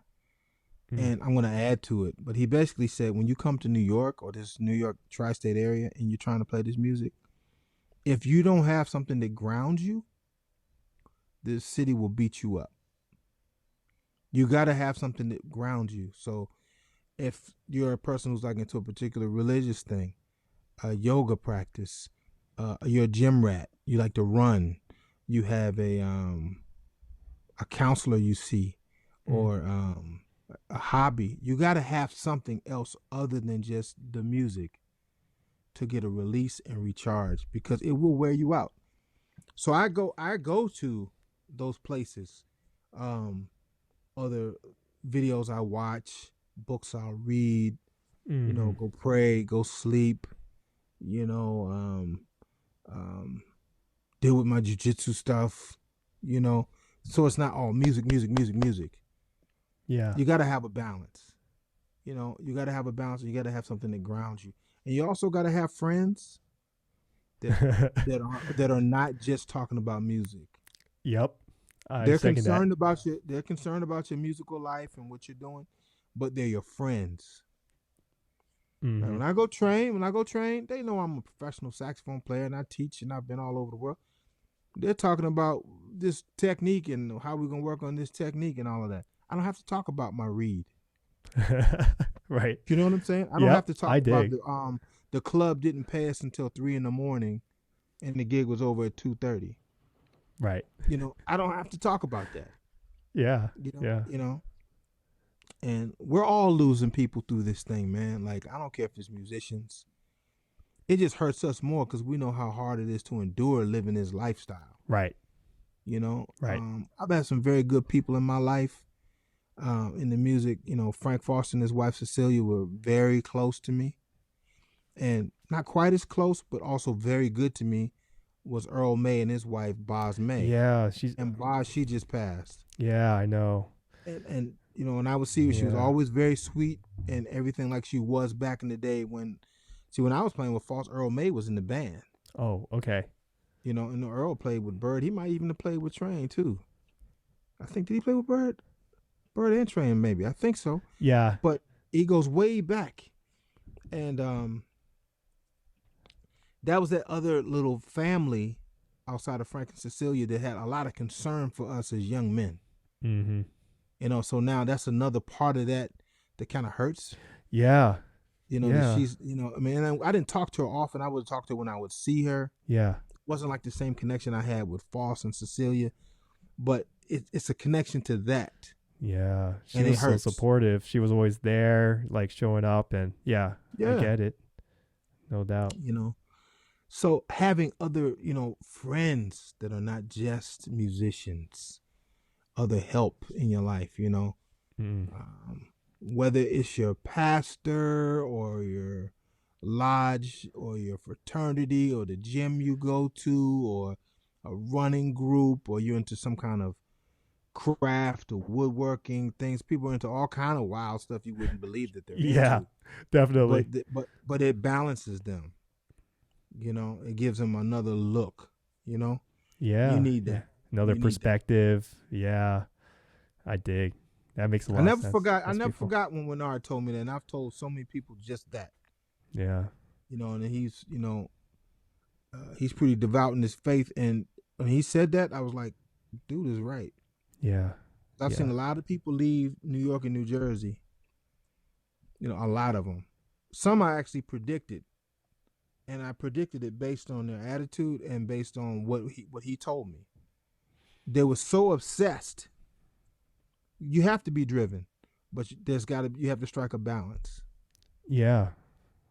and I'm going to add to it. But he basically said, when you come to New York or this New York tri-state area and you're trying to play this music, if you don't have something that grounds you, the city will beat you up. You got to have something that grounds you. So if you're a person who's like into a particular religious thing, a yoga practice, you're a gym rat, you like to run, you have a counselor you see, or a hobby, you got to have something else other than just the music to get a release and recharge, because it will wear you out. So I go to those places. Um, other videos I watch, books I'll read, Mm-hmm. go pray, go sleep, you know, um, um, deal with my jujitsu stuff, you know. So it's not all music, music, music, music. Yeah. You got to have a balance. You got to have a balance. And you got to have something that grounds you, and you also got to have friends that that are not just talking about music. Yep. I They're second that. concerned about you. They're concerned about your musical life and what you're doing, but they're your friends. Like Mm-hmm. when I go train, they know I'm a professional saxophone player and I teach and I've been all over the world. They're talking about this technique and how we're gonna work on this technique and all of that. I don't have to talk about my read. Right. You know what I'm saying? I don't have Yep. to talk I about dig. the club didn't pay us until 3 in the morning and the gig was over at 2:30. Right. I don't have to talk about that. Yeah. You know, Yeah. you know, and we're all losing people through this thing, man. Like I don't care if it's musicians. It just hurts us more because we know how hard it is to endure living this lifestyle. Right. Right. I've had some very good people in my life in the music. Frank Foster and his wife Cecilia were very close to me, and not quite as close, but also very good to me was Earl May and his wife Boz May. Yeah. She's. And Boz, she just passed. Yeah. I know. And I would see her, she was Yeah. always very sweet and everything like she was back in the day when I was playing with Foster, Earl May was in the band. Oh. Okay. And Earl played with Bird. He might even have played with Train too. I think, did he play with Bird? Bird and Train, maybe. I think so. Yeah. But he goes way back. And that was that other little family outside of Frank and Cecilia that had a lot of concern for us as young men. Mm-hmm. So now that's another part of that kind of hurts. Yeah. That Yeah. she's, I mean, and I didn't talk to her often. I would talk to her when I would see her. Yeah. It wasn't like the same connection I had with Foss and Cecilia, but it's a connection to that. Yeah. She And it was so hurts. supportive. She was always there, like showing up, and I Yeah. get it. No doubt. So having other, friends that are not just musicians, other help in your life, Mm. whether it's your pastor or your lodge or your fraternity or the gym you go to or a running group or you're into some kind of craft or woodworking things. People are into all kind of wild stuff you wouldn't believe that they're Yeah. into. Definitely. But it balances them. It gives them another look. You Yeah. need Yeah. that. Another You need that. perspective. Yeah. I dig. That makes a lot I of never sense. forgot. I That's never beautiful. forgot when Bernard told me that, and I've told so many people just that. Yeah. And he's pretty devout in his faith. And when he said that, I was like, dude is right. Yeah. I've Yeah. seen a lot of people leave New York and New Jersey. A lot of them. Some I actually predicted, and I predicted it based on their attitude and based on what he told me. They were so obsessed. You have to be driven, but you have to strike a balance. Yeah.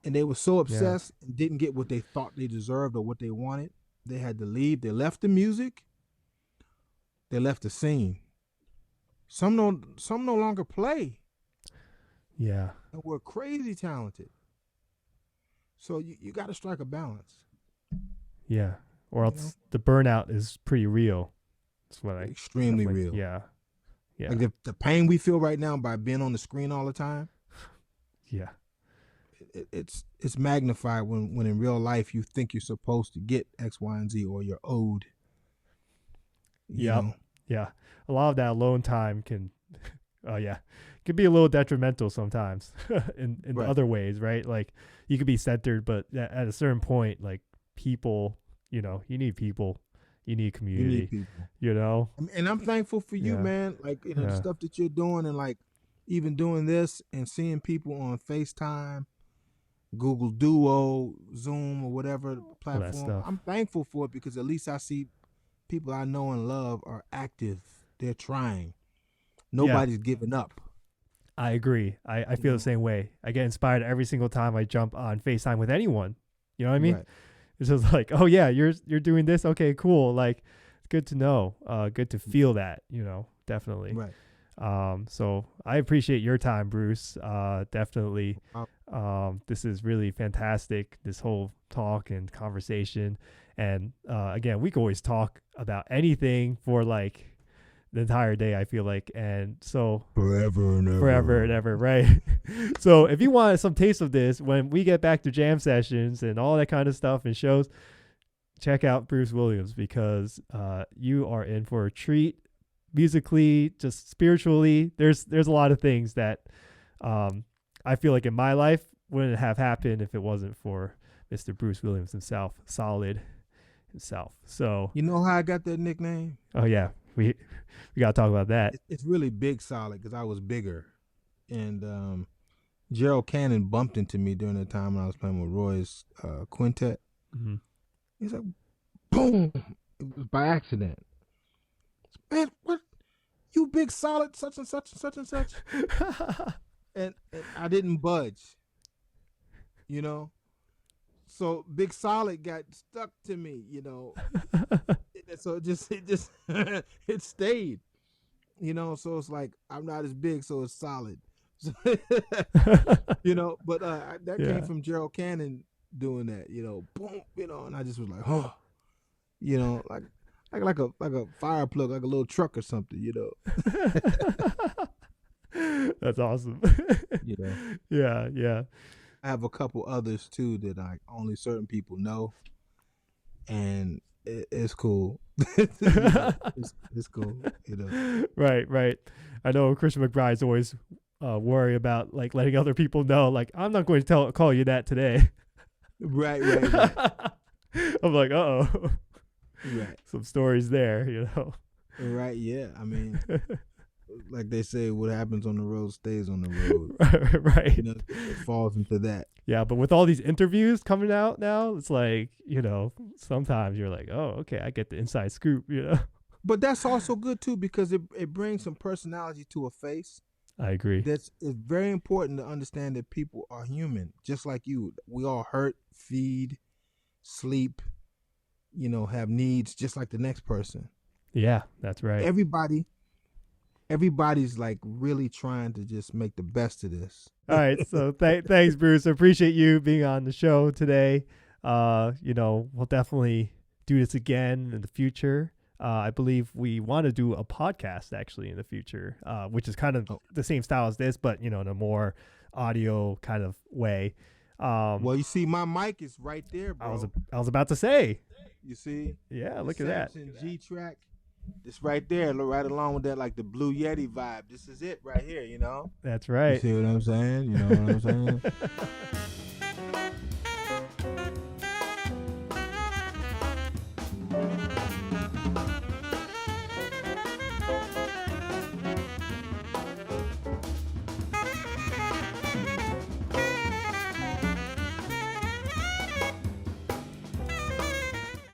And they were so Yeah. obsessed and didn't get what they thought they deserved or what they wanted. They had to leave. They left the music. They left the scene. Some no longer play. Yeah. And we're crazy talented. So you got to strike a balance. Yeah. Or else the burnout is pretty real. That's what I Extremely definitely- real. Yeah. Yeah. Like the pain we feel right now by being on the screen all the time, Yeah. it's magnified when in real life you think you're supposed to get X, Y, and Z or you're owed. Yeah. A lot of that alone time can could be a little detrimental sometimes in Right. other ways, right? Like you could be centered, but at a certain point, like people, you need people, you need community, You need people. And I'm thankful for you, Yeah. man. Like, the Yeah. stuff that you're doing and like even doing this and seeing people on FaceTime, Google Duo, Zoom, or whatever platform. stuff. I'm thankful for it because at least I see people I know and love are active. They're trying. Nobody's giving up. I agree. I feel the same way. I get inspired every single time I jump on FaceTime with anyone. You know what I mean? Right. It's just like, oh yeah, you're doing this. Okay, cool. Like, it's good to know. Good to feel that, definitely. Right. So I appreciate your time, Bruce. Definitely. Wow. This is really fantastic, this whole talk and conversation. And again, we can always talk about anything for like the entire day, I feel like. And so Forever and ever, right? So if you want some taste of this when we get back to jam sessions and all that kind of stuff and shows, check out Bruce Williams, because you are in for a treat musically, just spiritually. There's a lot of things that I feel like in my life wouldn't have happened if it wasn't for Mr. Bruce Williams himself, Solid himself. So you know how I got that nickname? Oh yeah, we got to talk about that. It's really Big Solid because I was bigger, and Gerald Cannon bumped into me during the time when I was playing with Roy's quintet. Mm-hmm. He's like, boom! It was by accident. Man, what? You Big Solid, such and such and such and such. and I didn't budge. So Big Solid got stuck to me. So it just it stayed. So it's like I'm not as big, so it's solid. But that came from Gerald Cannon doing that. Boom. And I just was like, oh, like a fire plug, like a little truck or something. That's awesome. Yeah. I have a couple others too that only certain people know, and it's cool. It's cool. Right. I know Christian McBride's always worry about like letting other people know. Like, I'm not going to call you that today. Right. I'm like, uh-oh. Right. Some stories there, Right. Yeah. I mean, like they say, what happens on the road stays on the road. Right. It falls into that. Yeah, but with all these interviews coming out now, it's like, sometimes you're like, oh, okay, I get the inside scoop, But that's also good too, because it brings some personality to a face. I agree. It's very important to understand that people are human, just like you. We all hurt, feed, sleep, have needs just like the next person. Yeah, that's right. Everybody's like really trying to just make the best of this. All right. So thanks, Bruce. I appreciate you being on the show today. We'll definitely do this again in the future. I believe we want to do a podcast actually in the future, which is kind of the same style as this, but in a more audio kind of way. Well, you see, my mic is right there, bro. I was about to say. You see? Yeah, look at that. G-Track. It's right there, right along with that, like the Blue Yeti vibe. This is it right here, That's right. You see what I'm saying? You know what I'm saying?